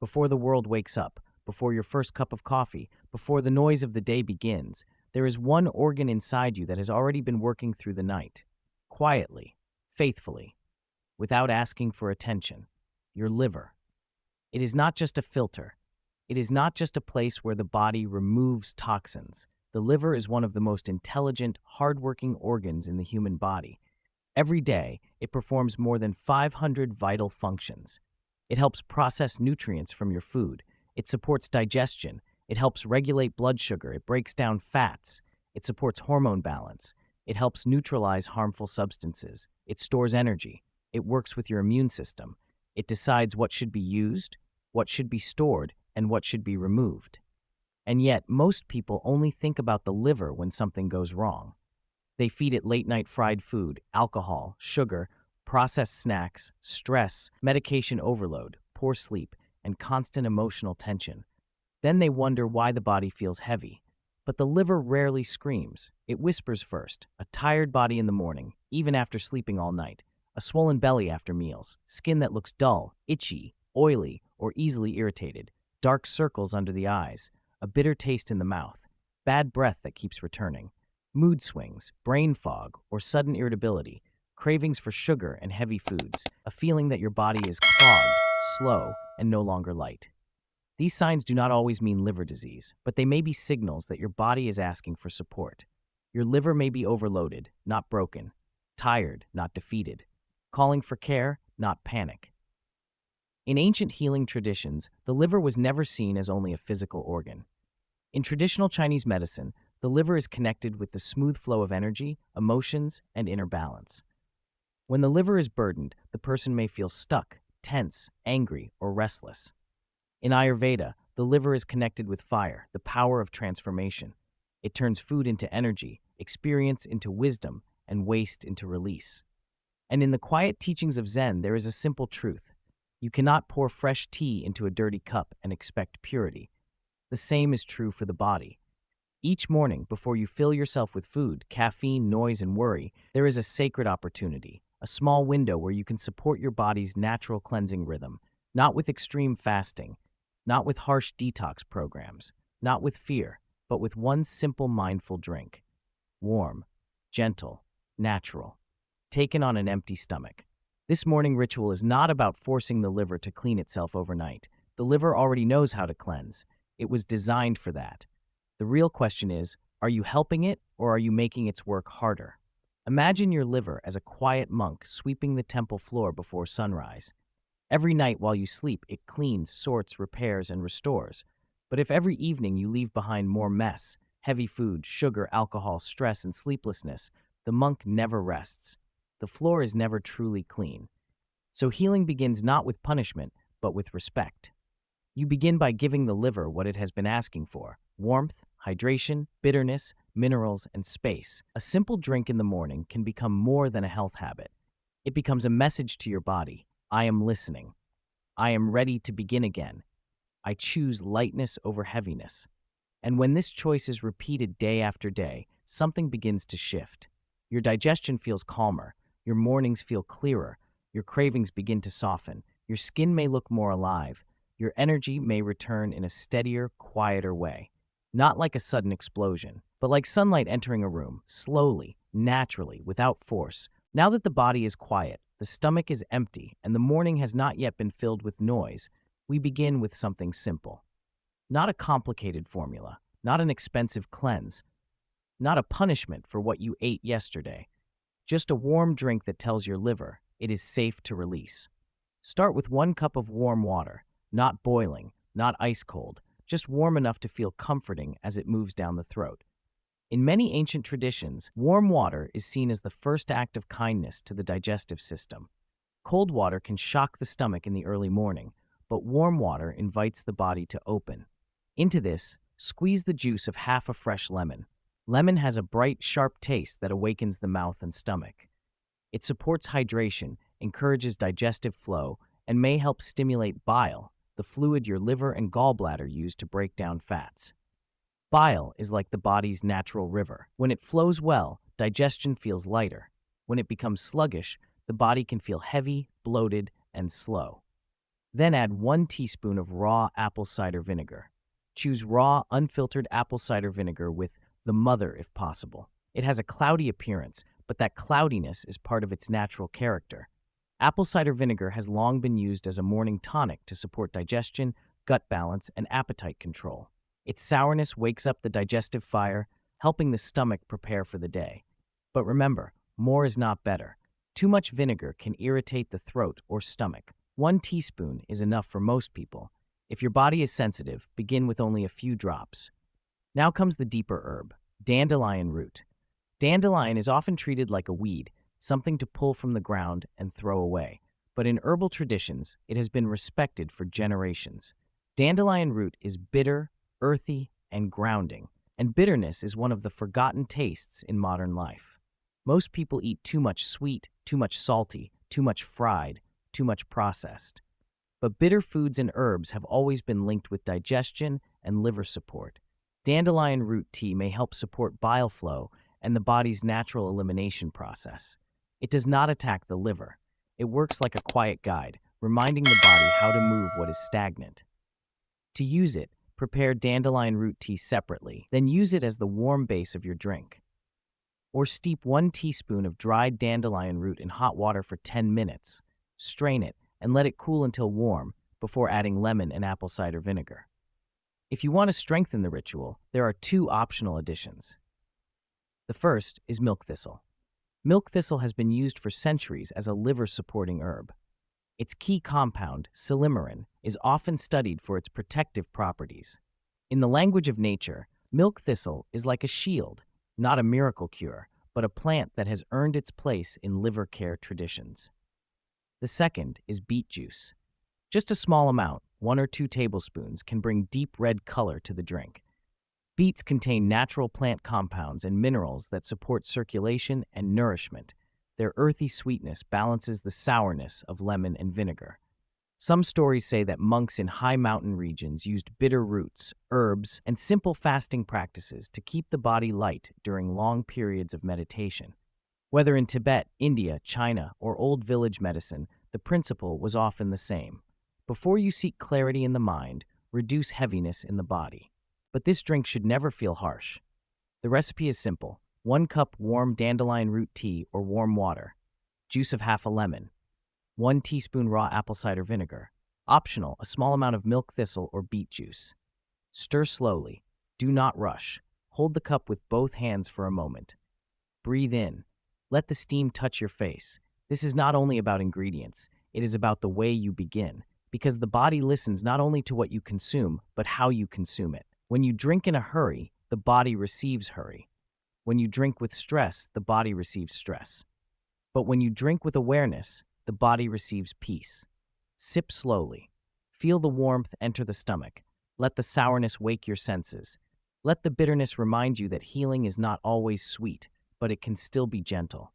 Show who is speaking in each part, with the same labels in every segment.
Speaker 1: Before the world wakes up, before your first cup of coffee, before the noise of the day begins, there is one organ inside you that has already been working through the night, quietly, faithfully, without asking for attention. Your liver. It is not just a filter. It is not just a place where the body removes toxins. The liver is one of the most intelligent, hardworking organs in the human body. Every day, it performs more than 500 vital functions. It helps process nutrients from your food. It supports digestion. It helps regulate blood sugar. It breaks down fats. It supports hormone balance. It helps neutralize harmful substances. It stores energy. It works with your immune system. It decides what should be used, what should be stored, and what should be removed. And yet, most people only think about the liver when something goes wrong. They feed it late-night fried food, alcohol, sugar, processed snacks, stress, medication overload, poor sleep, and constant emotional tension. Then they wonder why the body feels heavy. But the liver rarely screams. It whispers first: a tired body in the morning, even after sleeping all night, a swollen belly after meals, skin that looks dull, itchy, oily, or easily irritated, dark circles under the eyes, a bitter taste in the mouth, bad breath that keeps returning, mood swings, brain fog, or sudden irritability, cravings for sugar and heavy foods, a feeling that your body is clogged, slow, and no longer light. These signs do not always mean liver disease, but they may be signals that your body is asking for support. Your liver may be overloaded, not broken, tired, not defeated, calling for care, not panic. In ancient healing traditions, the liver was never seen as only a physical organ. In traditional Chinese medicine, the liver is connected with the smooth flow of energy, emotions, and inner balance. When the liver is burdened, the person may feel stuck, tense, angry, or restless. In Ayurveda, the liver is connected with fire, the power of transformation. It turns food into energy, experience into wisdom, and waste into release. And in the quiet teachings of Zen, there is a simple truth. You cannot pour fresh tea into a dirty cup and expect purity. The same is true for the body. Each morning, before you fill yourself with food, caffeine, noise, and worry, there is a sacred opportunity, a small window where you can support your body's natural cleansing rhythm, not with extreme fasting, not with harsh detox programs, not with fear, but with one simple mindful drink. Warm, gentle, natural, taken on an empty stomach. This morning ritual is not about forcing the liver to clean itself overnight. The liver already knows how to cleanse. It was designed for that. The real question is, are you helping it or are you making its work harder? Imagine your liver as a quiet monk sweeping the temple floor before sunrise. Every night while you sleep, it cleans, sorts, repairs, and restores. But if every evening you leave behind more mess, heavy food, sugar, alcohol, stress, and sleeplessness, the monk never rests. The floor is never truly clean. So healing begins not with punishment, but with respect. You begin by giving the liver what it has been asking for: warmth, hydration, bitterness, minerals, and space. A simple drink in the morning can become more than a health habit. It becomes a message to your body: I am listening. I am ready to begin again. I choose lightness over heaviness. And when this choice is repeated day after day, something begins to shift. Your digestion feels calmer. Your mornings feel clearer. Your cravings begin to soften. Your skin may look more alive. Your energy may return in a steadier, quieter way. Not like a sudden explosion, but like sunlight entering a room, slowly, naturally, without force. Now that the body is quiet, the stomach is empty, and the morning has not yet been filled with noise, we begin with something simple. Not a complicated formula, not an expensive cleanse, not a punishment for what you ate yesterday. Just a warm drink that tells your liver it is safe to release. Start with 1 cup of warm water, not boiling, not ice cold, just warm enough to feel comforting as it moves down the throat. In many ancient traditions, warm water is seen as the first act of kindness to the digestive system. Cold water can shock the stomach in the early morning, but warm water invites the body to open. Into this, squeeze the juice of half a fresh lemon. Lemon has a bright, sharp taste that awakens the mouth and stomach. It supports hydration, encourages digestive flow, and may help stimulate bile, the fluid your liver and gallbladder use to break down fats. Bile is like the body's natural river. When it flows well, digestion feels lighter. When it becomes sluggish, the body can feel heavy, bloated, and slow. Then add 1 teaspoon of raw apple cider vinegar. Choose raw, unfiltered apple cider vinegar with the mother if possible. It has a cloudy appearance, but that cloudiness is part of its natural character. Apple cider vinegar has long been used as a morning tonic to support digestion, gut balance, and appetite control. Its sourness wakes up the digestive fire, helping the stomach prepare for the day. But remember, more is not better. Too much vinegar can irritate the throat or stomach. 1 teaspoon is enough for most people. If your body is sensitive, begin with only a few drops. Now comes the deeper herb, dandelion root. Dandelion is often treated like a weed, something to pull from the ground and throw away. But in herbal traditions, it has been respected for generations. Dandelion root is bitter, earthy, and grounding, and bitterness is one of the forgotten tastes in modern life. Most people eat too much sweet, too much salty, too much fried, too much processed. But bitter foods and herbs have always been linked with digestion and liver support. Dandelion root tea may help support bile flow and the body's natural elimination process. It does not attack the liver. It works like a quiet guide, reminding the body how to move what is stagnant. To use it, prepare dandelion root tea separately, then use it as the warm base of your drink. Or steep 1 teaspoon of dried dandelion root in hot water for 10 minutes. Strain it and let it cool until warm before adding lemon and apple cider vinegar. If you want to strengthen the ritual, there are 2 optional additions. The first is milk thistle. Milk thistle has been used for centuries as a liver-supporting herb. Its key compound, silymarin, is often studied for its protective properties. In the language of nature, milk thistle is like a shield, not a miracle cure, but a plant that has earned its place in liver care traditions. The second is beet juice. Just a small amount, 1 or 2 tablespoons, can bring deep red color to the drink. Beets contain natural plant compounds and minerals that support circulation and nourishment. Their earthy sweetness balances the sourness of lemon and vinegar. Some stories say that monks in high mountain regions used bitter roots, herbs, and simple fasting practices to keep the body light during long periods of meditation. Whether in Tibet, India, China, or old village medicine, the principle was often the same. Before you seek clarity in the mind, reduce heaviness in the body. But this drink should never feel harsh. The recipe is simple: 1 cup warm dandelion root tea or warm water, juice of half a lemon, 1 teaspoon raw apple cider vinegar. Optional, a small amount of milk thistle or beet juice. Stir slowly. Do not rush. Hold the cup with both hands for a moment. Breathe in. Let the steam touch your face. This is not only about ingredients, it is about the way you begin, because the body listens not only to what you consume, but how you consume it. When you drink in a hurry, the body receives hurry. When you drink with stress, the body receives stress. But when you drink with awareness, the body receives peace. Sip slowly. Feel the warmth enter the stomach. Let the sourness wake your senses. Let the bitterness remind you that healing is not always sweet, but it can still be gentle.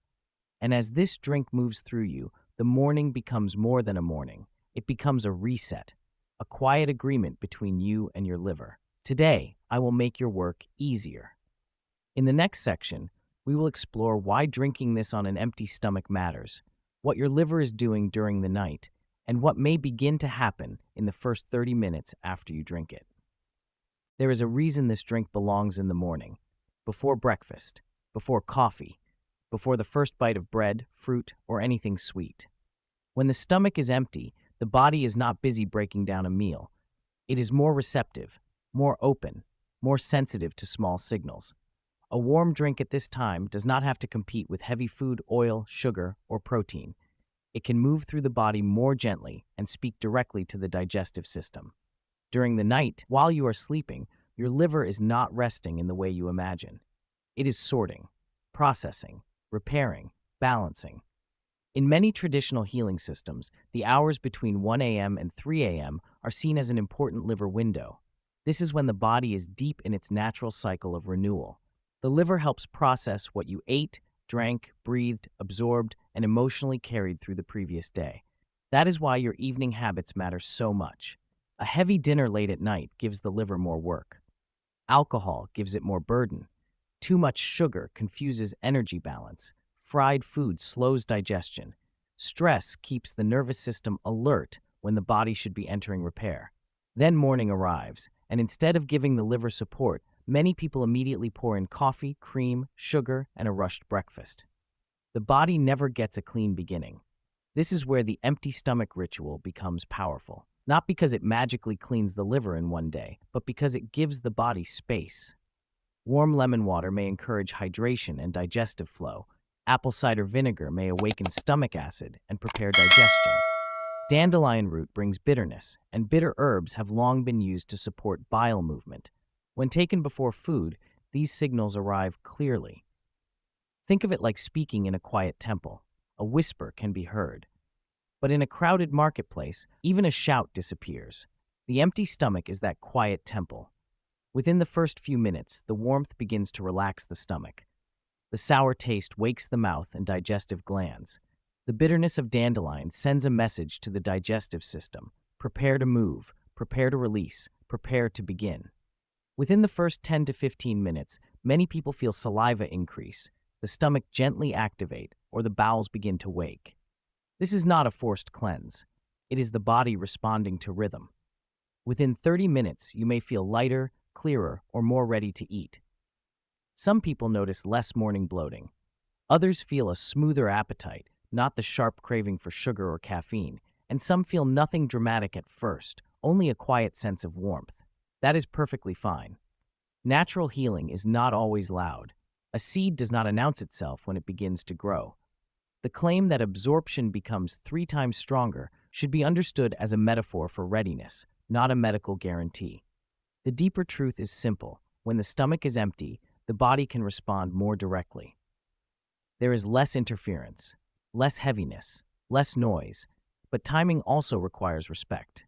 Speaker 1: And as this drink moves through you, the morning becomes more than a morning. It becomes a reset, a quiet agreement between you and your liver. Today, I will make your work easier. In the next section, we will explore why drinking this on an empty stomach matters, what your liver is doing during the night, and what may begin to happen in the first 30 minutes after you drink it. There is a reason this drink belongs in the morning, before breakfast, before coffee, before the first bite of bread, fruit, or anything sweet. When the stomach is empty, the body is not busy breaking down a meal. It is more receptive, more open, more sensitive to small signals. A warm drink at this time does not have to compete with heavy food, oil, sugar, or protein. It can move through the body more gently and speak directly to the digestive system. During the night, while you are sleeping, your liver is not resting in the way you imagine. It is sorting, processing, repairing, balancing. In many traditional healing systems, the hours between 1 a.m. and 3 a.m. are seen as an important liver window. This is when the body is deep in its natural cycle of renewal. The liver helps process what you ate, drank, breathed, absorbed, and emotionally carried through the previous day. That is why your evening habits matter so much. A heavy dinner late at night gives the liver more work. Alcohol gives it more burden. Too much sugar confuses energy balance. Fried food slows digestion. Stress keeps the nervous system alert, when the body should be entering repair. Then morning arrives, and instead of giving the liver support, many people immediately pour in coffee, cream, sugar, and a rushed breakfast. The body never gets a clean beginning. This is where the empty stomach ritual becomes powerful. Not because it magically cleans the liver in one day, but because it gives the body space. Warm lemon water may encourage hydration and digestive flow. Apple cider vinegar may awaken stomach acid and prepare digestion. Dandelion root brings bitterness, and bitter herbs have long been used to support bile movement. When taken before food, these signals arrive clearly. Think of it like speaking in a quiet temple. A whisper can be heard. But in a crowded marketplace, even a shout disappears. The empty stomach is that quiet temple. Within the first few minutes, the warmth begins to relax the stomach. The sour taste wakes the mouth and digestive glands. The bitterness of dandelion sends a message to the digestive system. Prepare to move, prepare to release, prepare to begin. Within the first 10 to 15 minutes, many people feel saliva increase, the stomach gently activate, or the bowels begin to wake. This is not a forced cleanse. It is the body responding to rhythm. Within 30 minutes, you may feel lighter, clearer, or more ready to eat. Some people notice less morning bloating. Others feel a smoother appetite, not the sharp craving for sugar or caffeine, and some feel nothing dramatic at first, only a quiet sense of warmth. That is perfectly fine. Natural healing is not always loud. A seed does not announce itself when it begins to grow. The claim that absorption becomes 3 times stronger should be understood as a metaphor for readiness, not a medical guarantee. The deeper truth is simple. When the stomach is empty, the body can respond more directly. There is less interference, less heaviness, less noise, but timing also requires respect.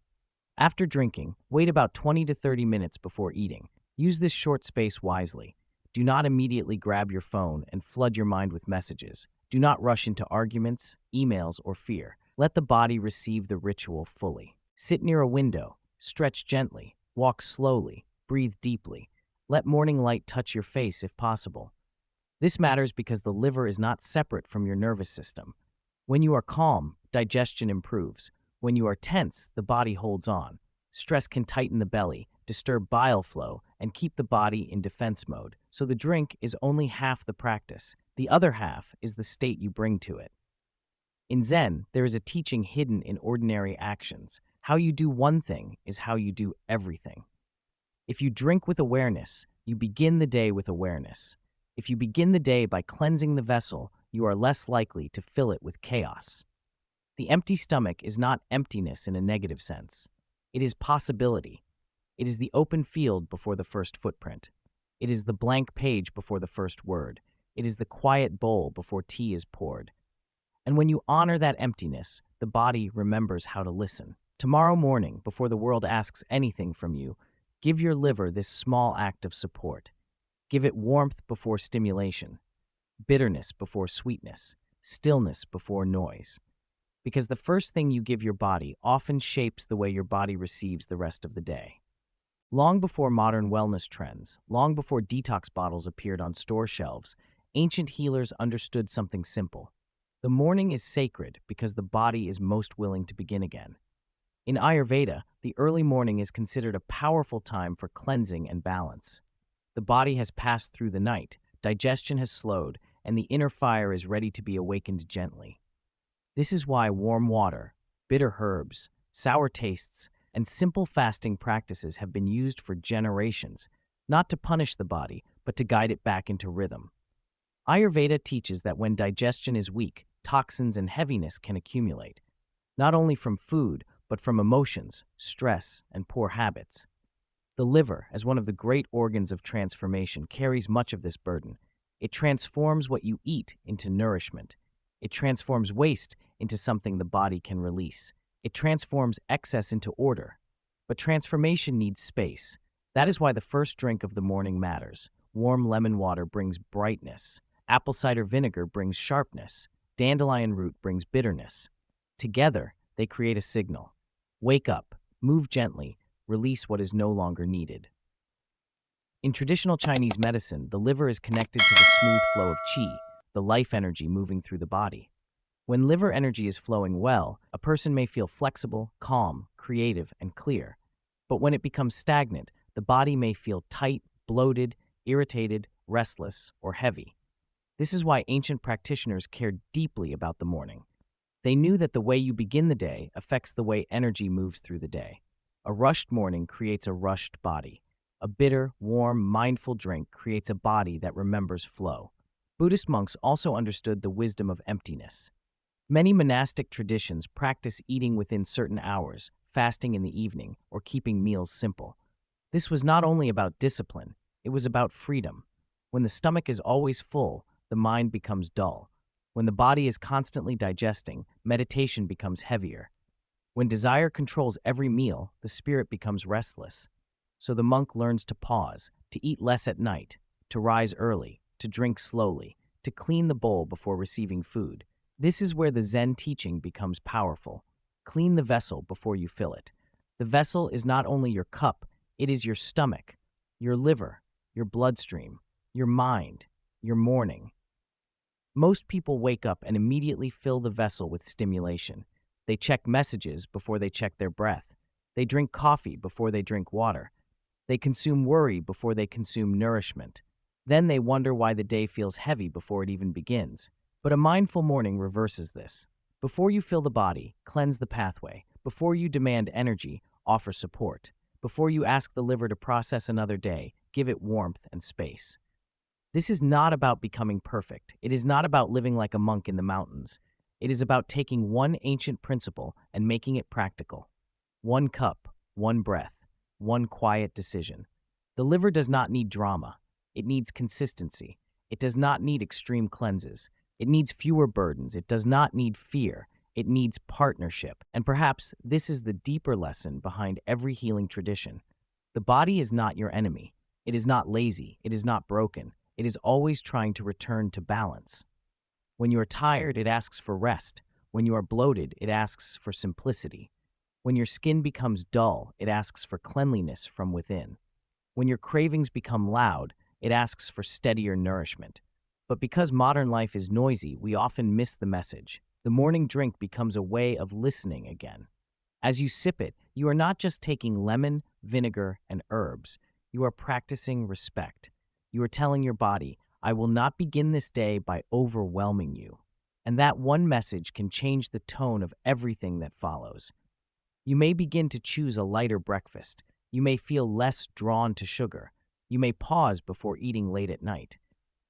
Speaker 1: After drinking, wait about 20 to 30 minutes before eating. Use this short space wisely. Do not immediately grab your phone and flood your mind with messages. Do not rush into arguments, emails, or fear. Let the body receive the ritual fully. Sit near a window, stretch gently, walk slowly, breathe deeply. Let morning light touch your face if possible. This matters because the liver is not separate from your nervous system. When you are calm, digestion improves. When you are tense, the body holds on. Stress can tighten the belly, disturb bile flow, and keep the body in defense mode. So the drink is only half the practice. The other half is the state you bring to it. In Zen, there is a teaching hidden in ordinary actions. How you do one thing is how you do everything. If you drink with awareness, you begin the day with awareness. If you begin the day by cleansing the vessel, you are less likely to fill it with chaos. The empty stomach is not emptiness in a negative sense. It is possibility. It is the open field before the first footprint. It is the blank page before the first word. It is the quiet bowl before tea is poured. And when you honor that emptiness, the body remembers how to listen. Tomorrow morning, before the world asks anything from you, give your liver this small act of support. Give it warmth before stimulation, bitterness before sweetness, stillness before noise. Because the first thing you give your body often shapes the way your body receives the rest of the day. Long before modern wellness trends, long before detox bottles appeared on store shelves, ancient healers understood something simple. The morning is sacred because the body is most willing to begin again. In Ayurveda, the early morning is considered a powerful time for cleansing and balance. The body has passed through the night, digestion has slowed, and the inner fire is ready to be awakened gently. This is why warm water, bitter herbs, sour tastes, and simple fasting practices have been used for generations, not to punish the body, but to guide it back into rhythm. Ayurveda teaches that when digestion is weak, toxins and heaviness can accumulate, not only from food, but from emotions, stress, and poor habits. The liver, as one of the great organs of transformation, carries much of this burden. It transforms what you eat into nourishment. It transforms waste into something the body can release. It transforms excess into order. But transformation needs space. That is why the first drink of the morning matters. Warm lemon water brings brightness. Apple cider vinegar brings sharpness. Dandelion root brings bitterness. Together, they create a signal. Wake up, move gently, release what is no longer needed. In traditional Chinese medicine, the liver is connected to the smooth flow of qi, the life energy moving through the body. When liver energy is flowing well, a person may feel flexible, calm, creative, and clear. But when it becomes stagnant, the body may feel tight, bloated, irritated, restless, or heavy. This is why ancient practitioners cared deeply about the morning. They knew that the way you begin the day affects the way energy moves through the day. A rushed morning creates a rushed body. A bitter, warm, mindful drink creates a body that remembers flow. Buddhist monks also understood the wisdom of emptiness. Many monastic traditions practice eating within certain hours, fasting in the evening, or keeping meals simple. This was not only about discipline, it was about freedom. When the stomach is always full, the mind becomes dull. When the body is constantly digesting, meditation becomes heavier. When desire controls every meal, the spirit becomes restless. So the monk learns to pause, to eat less at night, to rise early, to drink slowly, to clean the bowl before receiving food. This is where the Zen teaching becomes powerful. Clean the vessel before you fill it. The vessel is not only your cup, it is your stomach, your liver, your bloodstream, your mind, your morning. Most people wake up and immediately fill the vessel with stimulation. They check messages before they check their breath. They drink coffee before they drink water. They consume worry before they consume nourishment. Then they wonder why the day feels heavy before it even begins. But a mindful morning reverses this. Before you fill the body, cleanse the pathway. Before you demand energy, offer support. Before you ask the liver to process another day, give it warmth and space. This is not about becoming perfect. It is not about living like a monk in the mountains. It is about taking one ancient principle and making it practical. One cup, one breath, one quiet decision. The liver does not need drama. It needs consistency. It does not need extreme cleanses. It needs fewer burdens. It does not need fear. It needs partnership. And perhaps this is the deeper lesson behind every healing tradition. The body is not your enemy. It is not lazy. It is not broken. It is always trying to return to balance. When you are tired, it asks for rest. When you are bloated, it asks for simplicity. When your skin becomes dull, it asks for cleanliness from within. When your cravings become loud, it asks for steadier nourishment. But because modern life is noisy, we often miss the message. The morning drink becomes a way of listening again. As you sip it, you are not just taking lemon, vinegar, and herbs. You are practicing respect. You are telling your body, I will not begin this day by overwhelming you. And that one message can change the tone of everything that follows. You may begin to choose a lighter breakfast. You may feel less drawn to sugar. You may pause before eating late at night.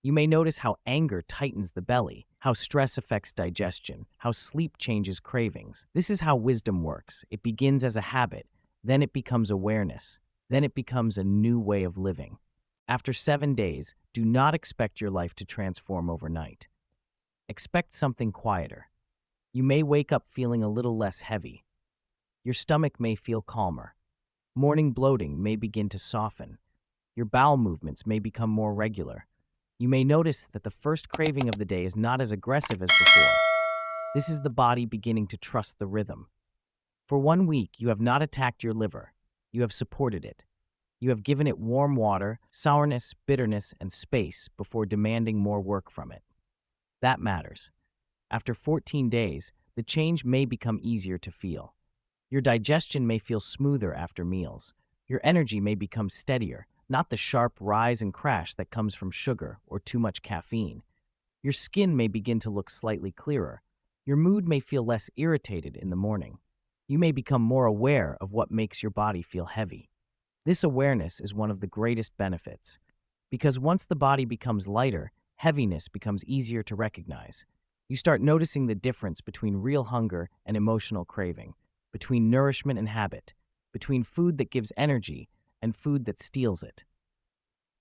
Speaker 1: You may notice how anger tightens the belly, how stress affects digestion, how sleep changes cravings. This is how wisdom works. It begins as a habit, then it becomes awareness, then it becomes a new way of living. After 7 days, do not expect your life to transform overnight. Expect something quieter. You may wake up feeling a little less heavy. Your stomach may feel calmer. Morning bloating may begin to soften. Your bowel movements may become more regular. You may notice that the first craving of the day is not as aggressive as before. This is the body beginning to trust the rhythm. For 1 week, you have not attacked your liver. You have supported it. You have given it warm water, sourness, bitterness, and space before demanding more work from it. That matters. After 14 days, the change may become easier to feel. Your digestion may feel smoother after meals. Your energy may become steadier, not the sharp rise and crash that comes from sugar or too much caffeine. Your skin may begin to look slightly clearer. Your mood may feel less irritated in the morning. You may become more aware of what makes your body feel heavy. This awareness is one of the greatest benefits, because once the body becomes lighter, heaviness becomes easier to recognize. You start noticing the difference between real hunger and emotional craving, between nourishment and habit, between food that gives energy and food that steals it.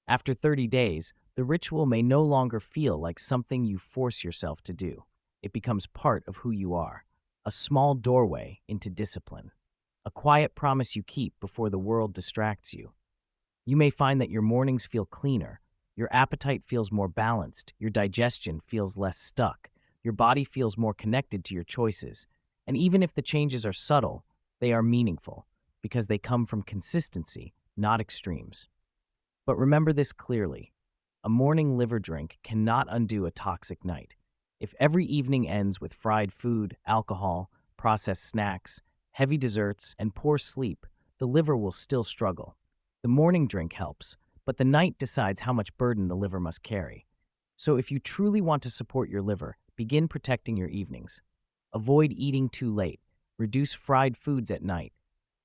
Speaker 1: After 30 days, the ritual may no longer feel like something you force yourself to do. It becomes part of who you are, a small doorway into discipline, a quiet promise you keep before the world distracts you. You may find that your mornings feel cleaner, your appetite feels more balanced, your digestion feels less stuck, your body feels more connected to your choices, and even if the changes are subtle, they are meaningful because they come from consistency, not extremes. But remember this clearly. A morning liver drink cannot undo a toxic night. If every evening ends with fried food, alcohol, processed snacks, heavy desserts, and poor sleep, the liver will still struggle. The morning drink helps, but the night decides how much burden the liver must carry. So if you truly want to support your liver, begin protecting your evenings. Avoid eating too late. Reduce fried foods at night.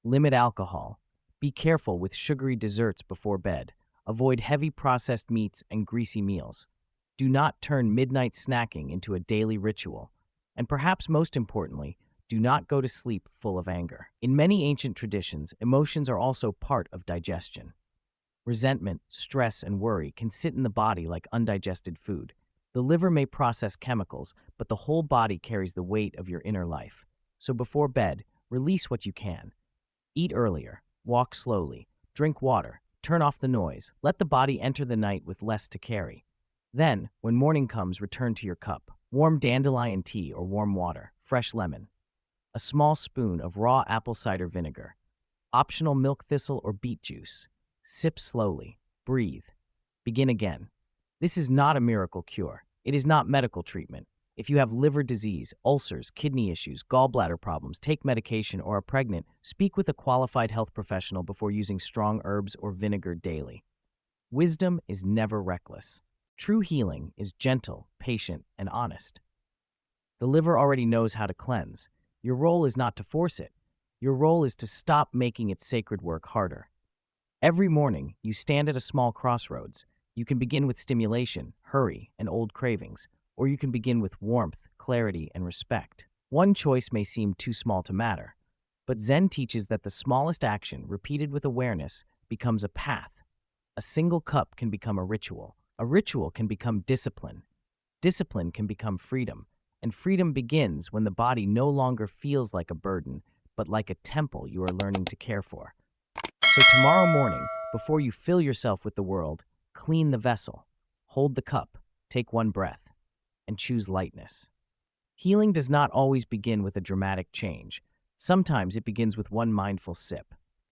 Speaker 1: Limit alcohol. Be careful with sugary desserts before bed. Avoid heavy processed meats and greasy meals. Do not turn midnight snacking into a daily ritual. And perhaps most importantly, do not go to sleep full of anger. In many ancient traditions, emotions are also part of digestion. Resentment, stress, and worry can sit in the body like undigested food. The liver may process chemicals, but the whole body carries the weight of your inner life. So before bed, release what you can. Eat earlier, walk slowly, drink water, turn off the noise, let the body enter the night with less to carry. Then, when morning comes, return to your cup. Warm dandelion tea or warm water, fresh lemon. A small spoon of raw apple cider vinegar. Optional milk thistle or beet juice. Sip slowly. Breathe. Begin again. This is not a miracle cure. It is not medical treatment. If you have liver disease, ulcers, kidney issues, gallbladder problems, take medication, or are pregnant, speak with a qualified health professional before using strong herbs or vinegar daily. Wisdom is never reckless. True healing is gentle, patient, and honest. The liver already knows how to cleanse. Your role is not to force it. Your role is to stop making its sacred work harder. Every morning, you stand at a small crossroads. You can begin with stimulation, hurry, and old cravings, or you can begin with warmth, clarity, and respect. One choice may seem too small to matter, but Zen teaches that the smallest action, repeated with awareness, becomes a path. A single cup can become a ritual. A ritual can become discipline. Discipline can become freedom, and freedom begins when the body no longer feels like a burden, but like a temple you are learning to care for. So tomorrow morning, before you fill yourself with the world, clean the vessel, hold the cup, take one breath, and choose lightness. Healing does not always begin with a dramatic change. Sometimes it begins with one mindful sip.